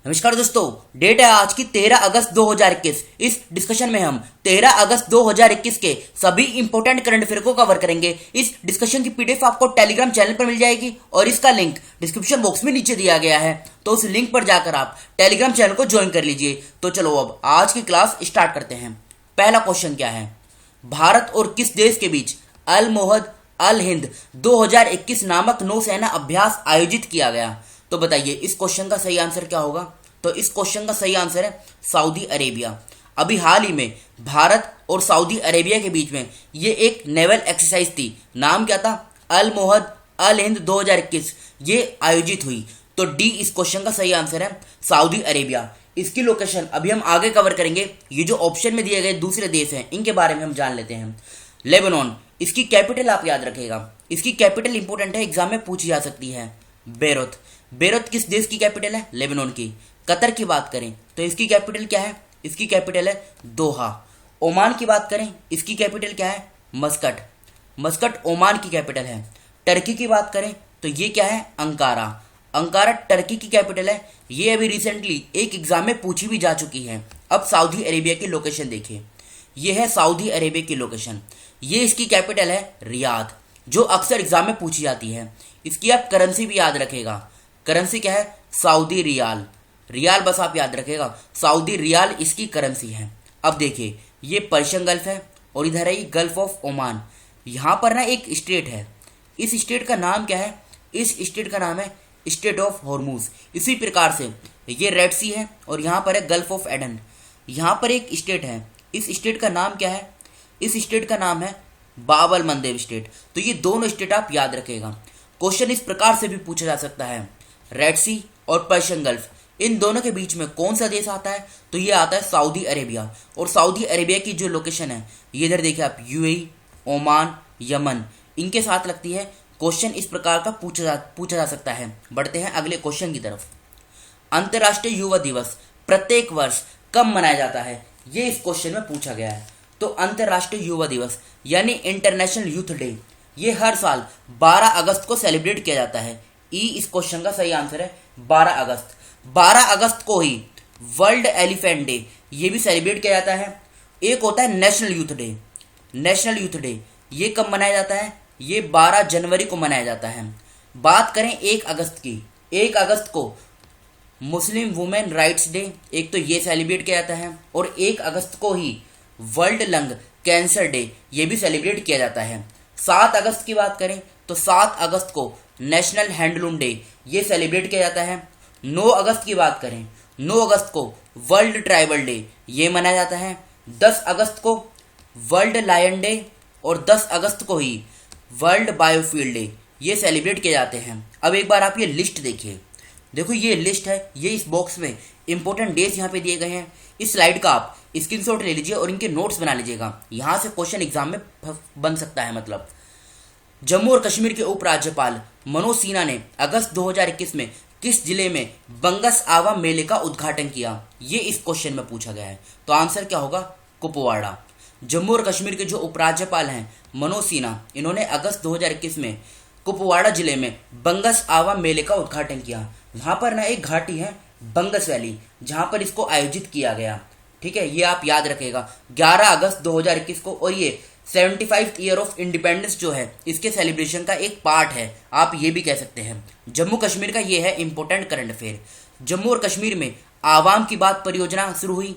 नमस्कार दोस्तों। डेट है आज की 13 अगस्त 2021। इस डिस्कशन में हम 13 अगस्त 2021 के सभी इंपॉर्टेंट करंट अफेयर को कवर करेंगे। इस डिस्कशन की पीडीएफ आपको टेलीग्राम चैनल पर मिल जाएगी और इसका लिंक डिस्क्रिप्शन बॉक्स में नीचे दिया गया है, तो उस लिंक पर जाकर आप टेलीग्राम चैनल को ज्वाइन कर लीजिए। तो चलो अब आज की क्लास स्टार्ट करते हैं। पहला क्वेश्चन क्या है? भारत और किस देश के बीच अल मोहद अल हिंद 2021 नामक नौसेना अभ्यास आयोजित किया गया? तो बताइए इस क्वेश्चन का सही आंसर क्या होगा? तो इस क्वेश्चन का सही आंसर है सऊदी अरेबिया। अभी हाल ही में भारत और सऊदी अरेबिया के बीच में ये एक नेवल एक्सरसाइज थी। नाम क्या था? अल मोहद अल हिंद 2021 ये आयोजित हुई। तो डी इस क्वेश्चन का सही आंसर है सऊदी अरेबिया। इसकी लोकेशन अभी हम आगे कवर करेंगे। ये जो ऑप्शन में दिए गए दूसरे देश हैं इनके बारे में हम जान लेते हैं। लेबनान, इसकी कैपिटल आप याद रखेगा। इसकी कैपिटल इंपोर्टेंट है, एग्जाम में पूछी जा सकती है। बेरूत, बेरूत किस देश की कैपिटल है? लेबनान की। कतर की बात करें तो इसकी कैपिटल क्या है? इसकी कैपिटल है दोहा। ओमान की बात करें, इसकी कैपिटल क्या है? मस्कट। मस्कट ओमान की कैपिटल है। टर्की की बात करें तो ये क्या है? अंकारा। अंकारा टर्की की कैपिटल है। ये अभी रिसेंटली एक एग्जाम में पूछी भी जा चुकी है। अब सऊदी अरेबिया की लोकेशन देखिए। ये है सऊदी अरेबिया की लोकेशन। ये इसकी कैपिटल है रियाद, जो अक्सर एग्जाम में पूछी जाती है। इसकी आप करेंसी भी याद रखेगा। करेंसी क्या है? Saudi riyal. रियाल बस आप याद रखेगा, सऊदी रियाल इसकी करेंसी है। अब देखिए ये पर्शियन गल्फ है और इधर है गल्फ ऑफ ओमान। यहाँ पर ना एक स्टेट है। इस स्टेट का नाम क्या है? इस स्टेट का नाम है स्टेट ऑफ हॉर्मूज। इसी प्रकार से ये रेड सी है और यहाँ पर है गल्फ ऑफ एडन। यहाँ पर एक स्टेट है। इस स्टेट का नाम क्या है? इस स्टेट का नाम है बाबल मंदेब स्टेट। तो ये दोनों स्टेट आप याद रखेगा। क्वेश्चन इस प्रकार से भी पूछा जा सकता है, रेड सी और पर्शियन गल्फ इन दोनों के बीच में कौन सा देश आता है? तो ये आता है सऊदी अरेबिया। और सऊदी अरेबिया की जो लोकेशन है ये इधर देखिए आप, यूएई, ओमान, यमन इनके साथ लगती है। क्वेश्चन इस प्रकार का पूछा जा सकता है। बढ़ते हैं अगले क्वेश्चन की तरफ। अंतर्राष्ट्रीय युवा दिवस प्रत्येक वर्ष कब मनाया जाता है? ये इस क्वेश्चन में पूछा गया है। तो अंतर्राष्ट्रीय युवा दिवस यानी इंटरनेशनल यूथ डे ये हर साल 12 अगस्त को सेलिब्रेट किया जाता है। ई इस क्वेश्चन का सही आंसर है 12 अगस्त। 12 अगस्त को ही वर्ल्ड एलिफेंट डे ये भी सेलिब्रेट किया जाता है। एक होता है national youth day. National youth day ये कब मनाया जाता है? ये 12 जनवरी को मनाया जाता है। बात करें 1 अगस्त की, 1 अगस्त को मुस्लिम वुमेन राइट्स डे एक तो ये सेलिब्रेट किया जाता है। और 1 अगस्त को ही वर्ल्ड लंग कैंसर डे ये भी सेलिब्रेट किया जाता है। 7 अगस्त की बात करें तो 7 अगस्त को नेशनल हैंडलूम डे ये सेलिब्रेट किया जाता है। 9 अगस्त की बात करें, 9 अगस्त को वर्ल्ड ट्राइबल डे ये मनाया जाता है। 10 अगस्त को वर्ल्ड लायन डे और 10 अगस्त को ही वर्ल्ड बायोफील्ड डे ये सेलिब्रेट किए जाते हैं। अब एक बार आप ये लिस्ट देखिए। देखो ये लिस्ट है, ये इस बॉक्स में इंपॉर्टेंट डेज यहाँ पे दिए गए हैं। इस स्लाइड का आप स्क्रीनशॉट ले लीजिए और इनके नोट्स बना लीजिएगा। यहाँ से क्वेश्चन एग्जाम में बन सकता है। मतलब जम्मू और कश्मीर के उपराज्यपाल मनोज सिन्हा ने अगस्त 2021 में किस जिले में बंगस आवा मेले का उद्घाटन किया? ये इस क्वेश्चन में पूछा गया है। तो आंसर क्या होगा? कुपवाड़ा। जम्मू और कश्मीर के जो उपराज्यपाल हैं मनोज सिन्हा, इन्होंने अगस्त 2021 में कुपवाड़ा जिले में बंगस आवा मेले का उद्घाटन किया। वहां पर ना एक घाटी है बंगस वैली जहां पर इसको आयोजित किया गया। ठीक है, ये आप याद रखेगा 11 अगस्त 2021 को। और ये 75th ईयर ऑफ इंडिपेंडेंस जो है इसके सेलिब्रेशन का एक पार्ट है, आप ये भी कह सकते हैं। जम्मू कश्मीर का ये है इंपॉर्टेंट करंट अफेयर। जम्मू और कश्मीर में आवाम की बात परियोजना शुरू हुई।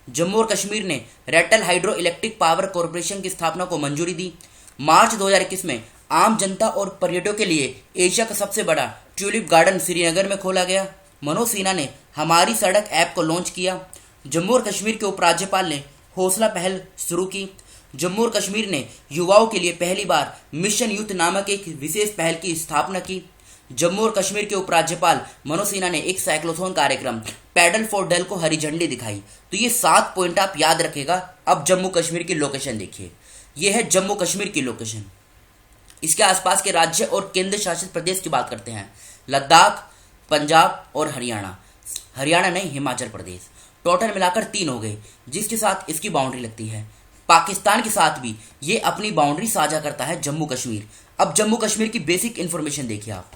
जम्मू और कश्मीर ने Ratle hydro electric power corporation की स्थापना को मंजूरी दी। मार्च 2021 में आम जनता और पर्यटकों के लिए एशिया का सबसे बड़ा ट्यूलिप गार्डन श्रीनगर में खोला गया। मनोज सिन्हा ने हमारी सड़क ऐप को लॉन्च किया। जम्मू और कश्मीर के उपराज्यपाल ने हौसला पहल शुरू की। जम्मू और कश्मीर ने युवाओं के लिए पहली बार मिशन यूथ नामक एक विशेष पहल की स्थापना की। जम्मू और कश्मीर के उपराज्यपाल मनोज सिन्हा ने एक साइक्लोथॉन कार्यक्रम पैडल फॉर डल को हरी झंडी दिखाई। तो ये 7 पॉइंट आप याद रखेगा। अब जम्मू कश्मीर की लोकेशन देखिए। ये है जम्मू कश्मीर की लोकेशन। इसके आसपास के राज्य और केंद्र शासित प्रदेश की बात करते हैं। लद्दाख, पंजाब और हरियाणा। हरियाणा नहीं, हिमाचल प्रदेश। टोटल मिलाकर 3 हो गए जिसके साथ इसकी बाउंड्री लगती है। पाकिस्तान के साथ भी ये अपनी बाउंड्री साझा करता है जम्मू कश्मीर। अब जम्मू कश्मीर की बेसिक इंफॉर्मेशन देखिए आप।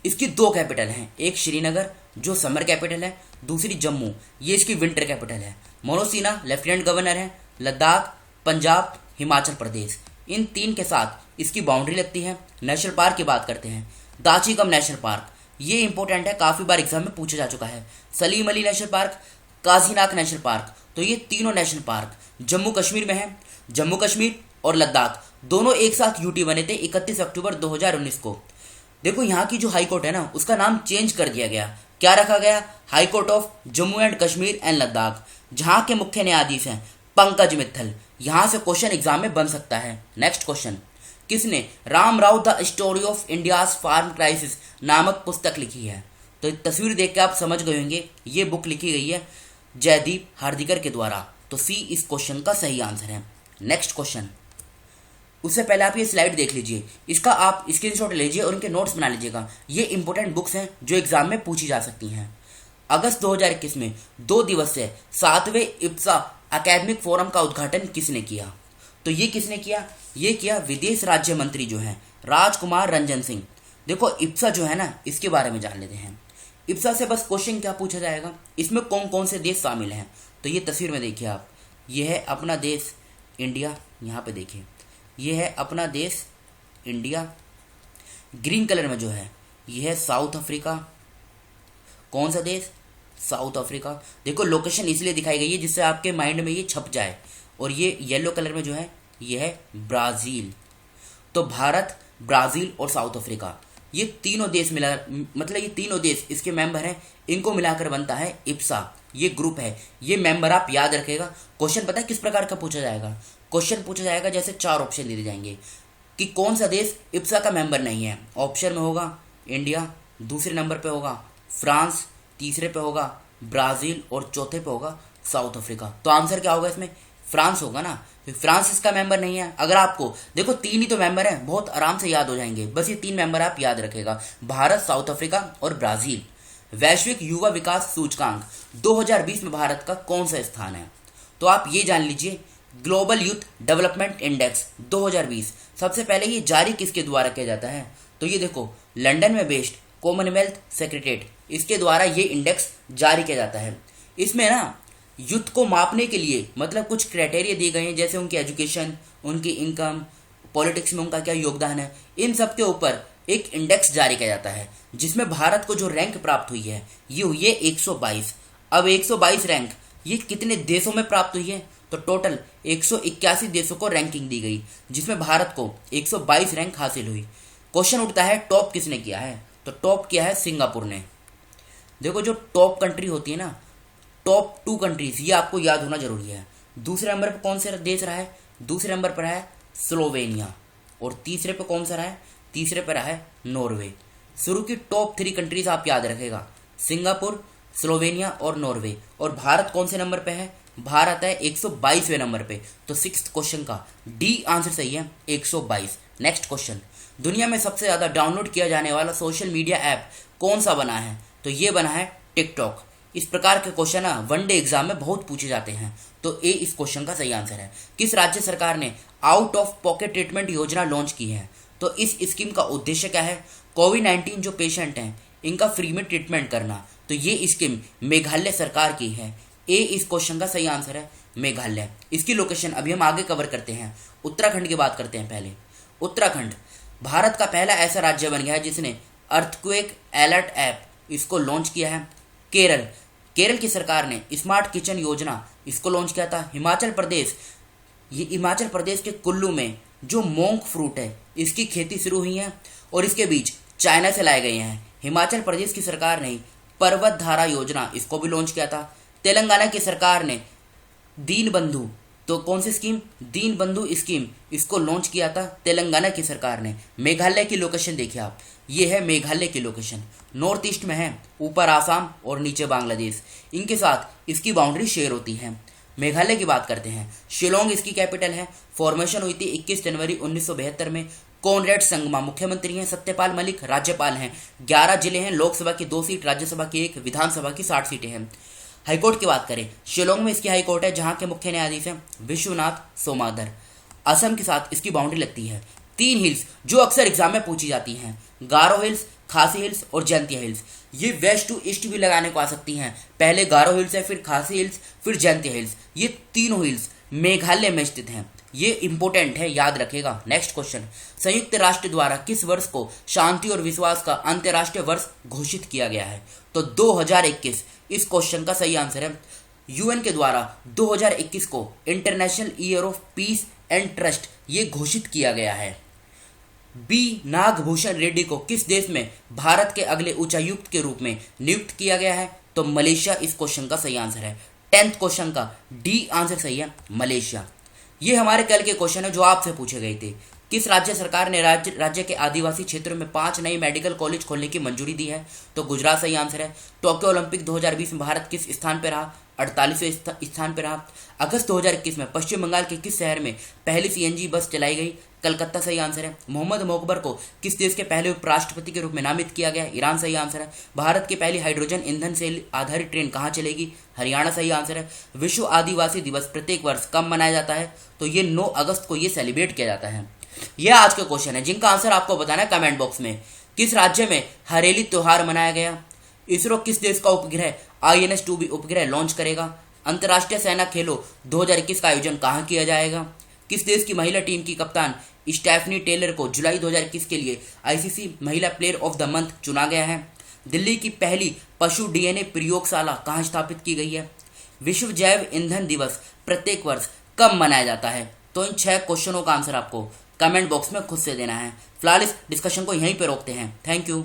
इसकी 2 कैपिटल हैं, एक श्रीनगर जो समर कैपिटल है, दूसरी जम्मू, ये इसकी विंटर कैपिटल है। मोनोसीना लेफ्टिनेंट गवर्नर है। लद्दाख, पंजाब, हिमाचल प्रदेश, इन 3 के साथ इसकी बाउंड्री लगती है। नेशनल पार्क की बात करते हैं, दाची कम नेशनल पार्क, ये इंपॉर्टेंट है, काफ़ी बार एग्जाम में पूछा जा चुका है। Salim Ali national park, Kazinag national park, तो ये तीनों नेशनल पार्क जम्मू कश्मीर में है। जम्मू कश्मीर और लद्दाख दोनों एक साथ यूटी बने थे 31 अक्टूबर 2019 को। देखो यहाँ की जो हाई कोर्ट है ना, उसका नाम चेंज कर दिया गया। क्या रखा गया? High court of Jammu and Kashmir and Ladakh, जहाँ के मुख्य न्यायाधीश हैं पंकज मित्तल। यहाँ से क्वेश्चन एग्जाम में बन सकता है। नेक्स्ट क्वेश्चन, किसने Ram Rao the story of India's farm crisis नामक पुस्तक लिखी है? तो तस्वीर देख के आप समझ गए होंगे, ये बुक लिखी गई है जयदीप हार्दिकर के द्वारा। तो सी इस क्वेश्चन का सही आंसर है। नेक्स्ट क्वेश्चन, उससे पहले आप ये स्लाइड देख लीजिए, इसका आप स्क्रीनशॉट लीजिए और इनके नोट्स बना लीजिएगा। ये इंपॉर्टेंट बुक्स हैं जो एग्जाम में पूछी जा सकती हैं। अगस्त 2021 में 2 दिवसीय 7वें इप्सा एकेडमिक फोरम का उद्घाटन किसने किया? तो ये किसने किया? ये किया विदेश राज्य मंत्री जो हैं राजकुमार रंजन सिंह। देखो इप्सा जो है ना, इसके बारे में जान लेते हैं। इप्सा से बस क्वेश्चन क्या पूछा जाएगा, इसमें कौन कौन से देश शामिल हैं? तो ये तस्वीर में देखिए आप, ये है अपना देश इंडिया, यहाँ पे देखिए ये है अपना देश इंडिया। ग्रीन कलर में जो है ये है साउथ अफ्रीका। कौन सा देश? South Africa. देखो लोकेशन इसलिए दिखाई गई है जिससे आपके माइंड में ये छप जाए। और ये येलो कलर में जो है ये है ब्राज़ील। तो भारत, ब्राज़ील और साउथ अफ्रीका, ये तीनों देश मिला, मतलब ये तीनों देश इसके मेंबर हैं, इनको मिलाकर बनता है इप्सा। ये ग्रुप है, ये मेंबर आप याद रखेगा। क्वेश्चन पता है किस प्रकार का पूछा जाएगा? क्वेश्चन पूछा जाएगा जैसे 4 ऑप्शन दे जाएंगे कि कौन सा देश इप्सा का मेंबर नहीं है। ऑप्शन में होगा इंडिया, दूसरे नंबर पे होगा फ्रांस, तीसरे पे होगा ब्राज़ील और चौथे पे होगा साउथ अफ्रीका। तो आंसर क्या होगा इसमें? फ्रांस होगा ना, फ्रांस इसका मेंबर नहीं है। अगर आपको देखो 3 ही तो मेंबर हैं, बहुत आराम से याद हो जाएंगे। बस ये 3 मेंबर आप याद रखेगा, भारत, साउथ अफ्रीका और ब्राज़ील। वैश्विक युवा विकास सूचकांक 2020 में भारत का कौन सा स्थान है? तो आप ये जान लीजिए, ग्लोबल यूथ डेवलपमेंट इंडेक्स 2020 सबसे पहले ये जारी किसके द्वारा किया जाता है? तो ये देखो लंदन में बेस्ड कॉमनवेल्थ सेक्रेटरीट, इसके द्वारा ये इंडेक्स जारी किया जाता है। इसमें ना यूथ को मापने के लिए मतलब कुछ क्राइटेरिया दिए गए हैं, जैसे उनकी एजुकेशन, उनकी इनकम, पॉलिटिक्स में उनका क्या योगदान है, इन सब के ऊपर एक इंडेक्स जारी किया जाता है, जिसमें भारत को जो रैंक प्राप्त हुई है ये हुई है 122। अब 122 रैंक ये कितने देशों में प्राप्त हुई है? तो टोटल 181 देशों को रैंकिंग दी गई, जिसमें भारत को 122 रैंक हासिल हुई। क्वेश्चन उठता है टॉप किसने किया है? तो टॉप किया है सिंगापुर ने। देखो जो टॉप कंट्री होती है ना, टॉप 2 कंट्रीज, ये आपको याद होना जरूरी है। दूसरे नंबर पर कौन सा देश रहा है? दूसरे नंबर पर है स्लोवेनिया। और तीसरे पर कौन सा रहा है? तीसरे पर रहा है नॉर्वे। शुरू की टॉप 3 कंट्रीज आप याद रखेगा, सिंगापुर, स्लोवेनिया और नॉर्वे। और भारत कौन से नंबर पे है? भारत है 122वें नंबर पे। तो 6th क्वेश्चन का डी आंसर सही है, 122। नेक्स्ट क्वेश्चन, दुनिया में सबसे ज्यादा डाउनलोड किया जाने वाला सोशल मीडिया ऐप कौन सा बना है? तो ये बना है टिकटॉक। इस प्रकार के क्वेश्चन ना वनडे एग्जाम में बहुत पूछे जाते हैं। तो ए इस क्वेश्चन का सही आंसर है। किस राज्य सरकार ने आउट ऑफ पॉकेट ट्रीटमेंट योजना लॉन्च की है? तो इस स्कीम का उद्देश्य क्या है? कोविड-19 जो पेशेंट हैं इनका फ्री में ट्रीटमेंट करना। तो ये स्कीम मेघालय सरकार की है। ए इस क्वेश्चन का सही आंसर है, मेघालय। इसकी लोकेशन अभी हम आगे कवर करते हैं। उत्तराखंड की बात करते हैं पहले। उत्तराखंड भारत का पहला ऐसा राज्य बन गया है जिसने अर्थक्वेक अलर्ट ऐप इसको लॉन्च किया है। केरल की सरकार ने स्मार्ट किचन योजना इसको लॉन्च किया था। हिमाचल प्रदेश, ये हिमाचल प्रदेश के कुल्लू में जो मोंग फ्रूट है इसकी खेती शुरू हुई है और इसके बीज चाइना से लाए गए हैं। हिमाचल प्रदेश की सरकार ने पर्वत धारा योजना इसको भी लॉन्च किया था। तेलंगाना की सरकार ने दीन बंधु, तो कौन सी स्कीम? दीन बंधु स्कीम, इसको लॉन्च किया था तेलंगाना की सरकार ने। मेघालय की लोकेशन देखिए आप, ये है मेघालय की लोकेशन, नॉर्थ ईस्ट में है, ऊपर आसाम और नीचे बांग्लादेश, इनके साथ इसकी बाउंड्री शेयर होती है। मेघालय की बात करते हैं, शिलोंग इसकी कैपिटल है। फॉर्मेशन हुई थी 21 जनवरी 1972 में। कॉनरेड संगमा मुख्यमंत्री हैं, सत्यपाल मलिक राज्यपाल हैं। 11 जिले हैं, लोकसभा की 2 सीट, राज्यसभा की 1, विधानसभा की 60 सीटें हैं। हाईकोर्ट की बात करें, शिलोंग में इसकी हाईकोर्ट है जहां के मुख्य न्यायाधीश हैं विश्वनाथ सोमादर। असम के साथ इसकी बाउंड्री लगती है। 3 हिल्स जो अक्सर एग्जाम में पूछी जाती हैं, गारो हिल्स, खासी हिल्स और जयंतिया हिल्स। ये वेस्ट टू ईस्ट भी लगाने को आ सकती हैं। पहले गारो हिल्स है, फिर खासी हिल्स, फिर जयंती हिल्स। ये तीनों हिल्स मेघालय में स्थित हैं। ये इंपॉर्टेंट है, याद रखेगा। नेक्स्ट क्वेश्चन, संयुक्त राष्ट्र द्वारा किस वर्ष को शांति और विश्वास का अंतर्राष्ट्रीय वर्ष घोषित किया गया है? तो 2021 इस क्वेश्चन का सही आंसर है। यूएन के द्वारा 2021 को international year of peace and trust ये घोषित किया गया है। बी नागभूषण रेड्डी को किस देश में भारत के अगले उच्चायुक्त के रूप में नियुक्त किया गया है? तो मलेशिया इस क्वेश्चन का सही आंसर है। 10th क्वेश्चन का डी आंसर सही है, मलेशिया। ये हमारे कल के क्वेश्चन है जो आपसे पूछे गए थे। किस राज्य सरकार ने राज्य के आदिवासी क्षेत्रों में 5 नई मेडिकल कॉलेज खोलने की मंजूरी दी है? तो गुजरात सही आंसर है। टोक्यो ओलंपिक 2020 में भारत किस स्थान पर रहा? 48वें स्थान पर रहा। अगस्त 2021 में पश्चिम बंगाल के किस शहर में पहली सीएनजी बस चलाई गई? कलकत्ता सही आंसर है। मोहम्मद मोकबर को किस देश के पहले उपराष्ट्रपति के रूप में नामित किया गया? ईरान सही आंसर है। भारत की पहली हाइड्रोजन ईंधन से आधारित ट्रेन कहाँ चलेगी? हरियाणा सही आंसर है। विश्व आदिवासी दिवस प्रत्येक वर्ष कब मनाया जाता है? तो ये 9 अगस्त को ये सेलिब्रेट किया जाता है। यह आज के क्वेश्चन है जिनका आंसर आपको बताना है कमेंट बॉक्स में। किस राज्य में हरेली त्योहार मनाया गया? इसरो किस देश का उपग्रह INS-2B उपग्रह लॉन्च करेगा? अंतर्राष्ट्रीय सेना खेलों 2021 का आयोजन कहाँ किया जाएगा? किस देश की महिला टीम की कप्तान स्टेफनी टेलर को जुलाई 2021 के लिए ICC महिला प्लेयर ऑफ द मंथ चुना गया है? दिल्ली की पहली पशु DNA प्रयोगशाला कहाँ स्थापित की गई है? विश्व जैव ईंधन दिवस प्रत्येक वर्ष कब मनाया जाता है? तो इन 6 क्वेश्चनों का आंसर आपको कमेंट बॉक्स में खुद से देना है। फिलहाल इस डिस्कशन को यहीं पर रोकते हैं। Thank you.